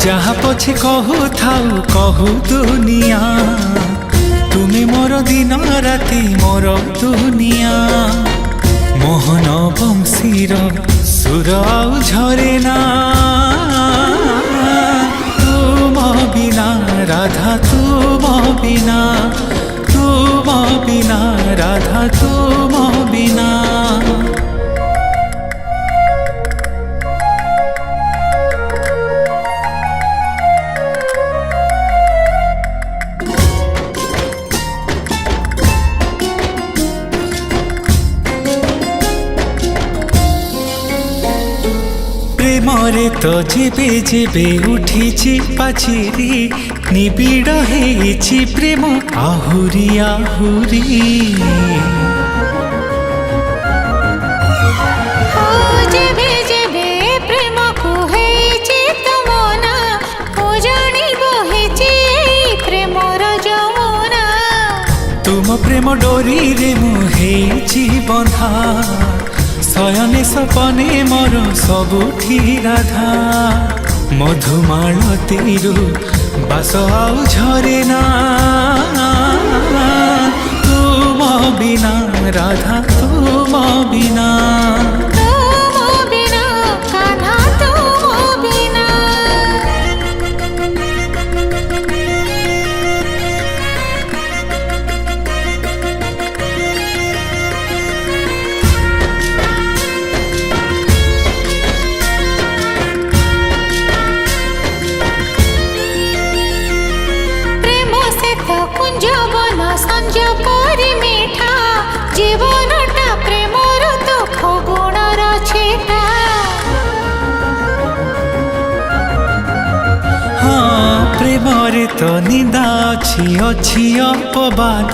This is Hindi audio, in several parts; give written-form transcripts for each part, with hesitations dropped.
जहाँ पछे कहू थाऊ कहू दुनिया तुमे मोर दिन राति मोर दुनिया मोहन बंशीर सुर आउ झरे ना तुम बिना राधा तुम बिना राधा तुम बिना। प्रेमरे तो जेबे जेबे उठिछि पाचिरी निबिड़ हेछि प्रेम आहुरी आहुरी। जेबे जेबे प्रेम को हेछि तमना ओ जानिबो हेछि प्रेमर जमुना। तुम प्रेम डोरी रे मु हेछि बंधा शयने सपने मोर सबुठी राधा मधुमालतीरु बास आउ झरे ना तुम बिना राधा तुम बिना। जीवनटा प्रेमर दुख गुणर छेटा। हाँ प्रेमरे तो निंदा अच्छी अच्छी अपवाद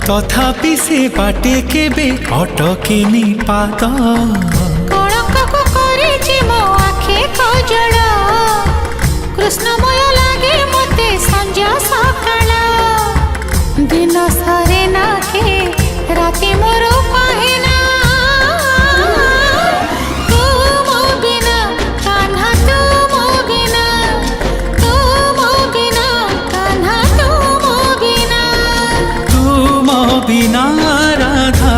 तथापि से बाटे केबे अटकेनी पाद। कलंक को करिछि मो आखे कजळ कृष्णमय लागे मते संजा सकाळ दिन सरे नाखे राति मोर पाहेना तुम बिना कान्हा तुम बिना कान्हा तुम बिना राधा